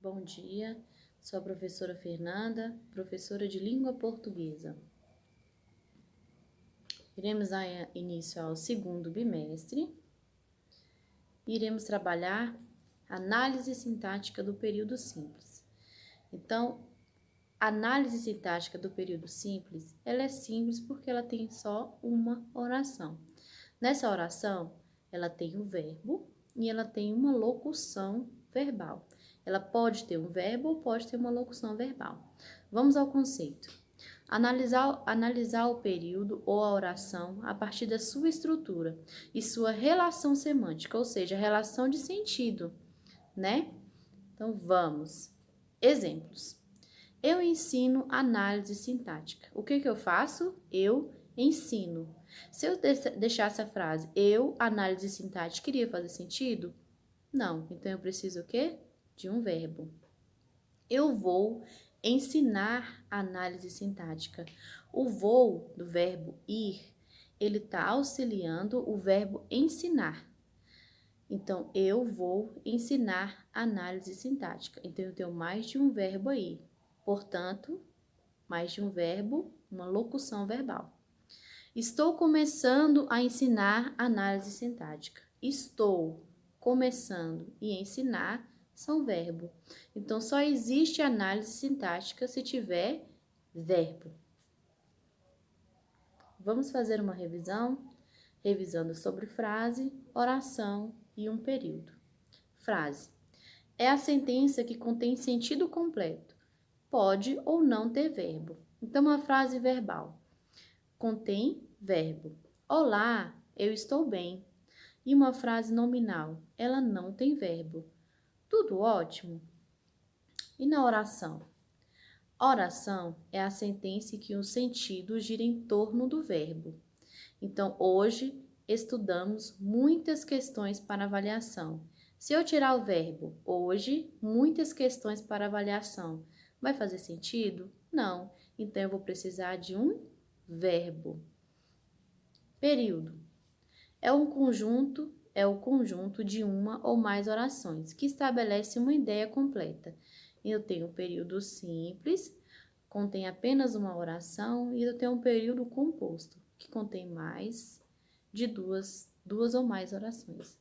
Bom dia, sou a professora Fernanda, professora de língua portuguesa. Iremos dar início ao segundo bimestre. Iremos trabalhar análise sintática do período simples. Então, a análise sintática do período simples, ela é simples porque ela tem só uma oração. Nessa oração, ela tem um verbo e ela tem uma locução verbal. Ela pode ter um verbo ou pode ter uma locução verbal. Vamos ao conceito. Analisar o período ou a oração a partir da sua estrutura e sua relação semântica, ou seja, relação de sentido, né? Então, vamos. Exemplos. Eu ensino análise sintática. O que eu faço? Eu ensino. Se eu deixasse a frase eu, análise sintática, iria fazer sentido? Não. Então, eu preciso o quê? De um verbo. Eu vou ensinar análise sintática. O vou, do verbo ir, ele está auxiliando o verbo ensinar. Então, eu vou ensinar análise sintática. Então, eu tenho mais de um verbo aí. Portanto, mais de um verbo, uma locução verbal. Estou começando a ensinar análise sintática. Estou começando e ensinar são verbo. Então, só existe análise sintática se tiver verbo. Vamos fazer uma revisão? Revisando sobre frase, oração e um período. Frase. É a sentença que contém sentido completo. Pode ou não ter verbo. Então, uma frase verbal contém verbo. Olá, eu estou bem. E uma frase nominal, ela não tem verbo. Tudo ótimo? E na oração? Oração é a sentença em que o sentido gira em torno do verbo. Então, hoje, estudamos muitas questões para avaliação. Se eu tirar o verbo hoje, muitas questões para avaliação, vai fazer sentido? Não. Então, eu vou precisar de um verbo. Período. É o conjunto de uma ou mais orações, que estabelece uma ideia completa. Eu tenho um período simples, contém apenas uma oração, e eu tenho um período composto, que contém mais de duas ou mais orações.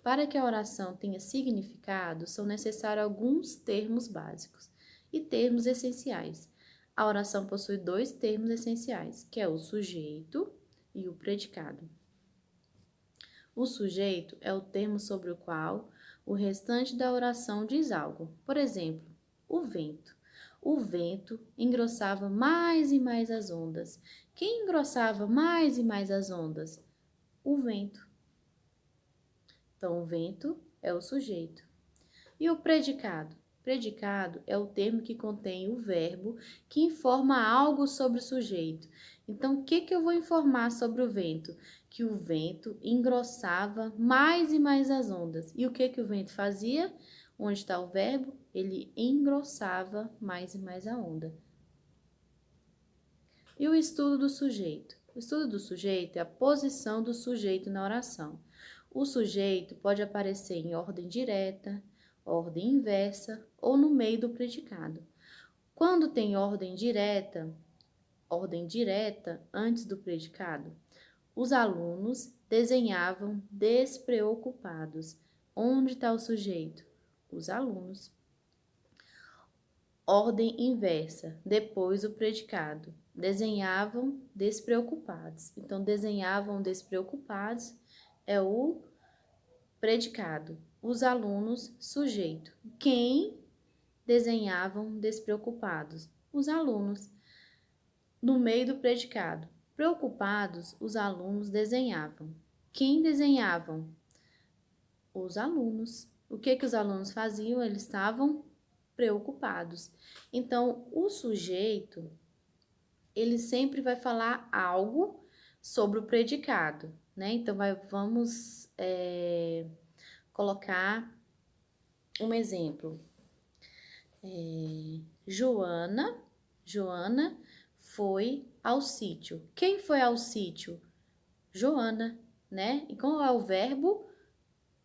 Para que a oração tenha significado, são necessários alguns termos básicos e termos essenciais. A oração possui dois termos essenciais, que é o sujeito e o predicado. O sujeito é o termo sobre o qual o restante da oração diz algo. Por exemplo, o vento. O vento engrossava mais e mais as ondas. Quem engrossava mais e mais as ondas? O vento. Então, o vento é o sujeito. E o predicado? Predicado é o termo que contém o verbo que informa algo sobre o sujeito. Então, o que eu vou informar sobre o vento? Que o vento engrossava mais e mais as ondas. E o que o vento fazia? Onde está o verbo? Ele engrossava mais e mais a onda. E o estudo do sujeito? O estudo do sujeito é a posição do sujeito na oração. O sujeito pode aparecer em ordem direta, ordem inversa ou no meio do predicado. Quando tem ordem direta antes do predicado, os alunos desenhavam despreocupados. Onde está o sujeito? Os alunos. Ordem inversa, depois o predicado. Desenhavam despreocupados. Então, desenhavam despreocupados é o predicado. Os alunos, sujeito. Quem desenhavam despreocupados? Os alunos. No meio do predicado. Preocupados, os alunos desenhavam. Quem desenhavam? Os alunos. O que os alunos faziam? Eles estavam preocupados. Então, o sujeito, ele sempre vai falar algo sobre o predicado, né? Então, vamos colocar um exemplo. Joana foi ao sítio. Quem foi ao sítio? Joana, né? E qual é o verbo?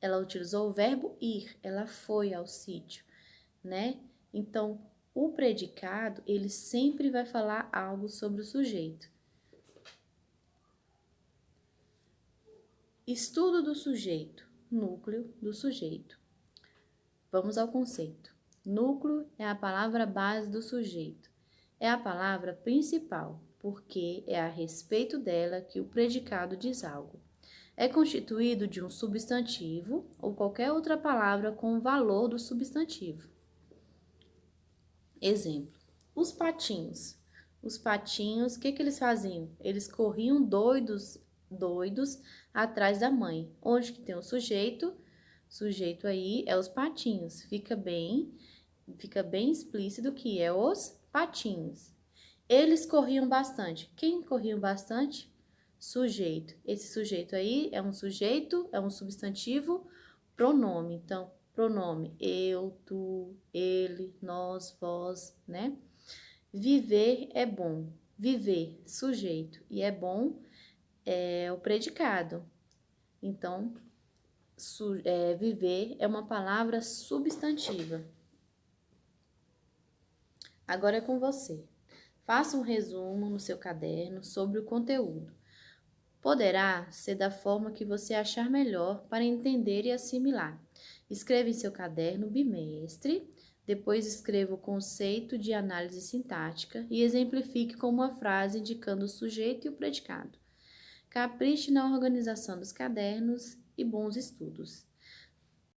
ela utilizou o verbo ir, ela foi ao sítio, né? Então, o predicado, ele sempre vai falar algo sobre o sujeito. Estudo do sujeito, núcleo do sujeito. Vamos ao conceito. Núcleo é a palavra base do sujeito. É a palavra principal, porque é a respeito dela que o predicado diz algo. É constituído de um substantivo ou qualquer outra palavra com o valor do substantivo. Exemplo: os patinhos. Os patinhos, o que eles faziam? Eles corriam doidos atrás da mãe. Onde que tem o sujeito? Sujeito aí é os patinhos. Fica bem explícito que é os patinhos. Eles corriam bastante. Quem corriam bastante? Sujeito. Esse sujeito aí é um sujeito, é um substantivo, pronome. Então, pronome eu, tu, ele, nós, vós, né? Viver é bom. Viver, sujeito. E é bom é o predicado. Então, viver é uma palavra substantiva. Agora é com você. Faça um resumo no seu caderno sobre o conteúdo. Poderá ser da forma que você achar melhor para entender e assimilar. Escreva em seu caderno bimestre, depois escreva o conceito de análise sintática e exemplifique com uma frase indicando o sujeito e o predicado. Capriche na organização dos cadernos e bons estudos.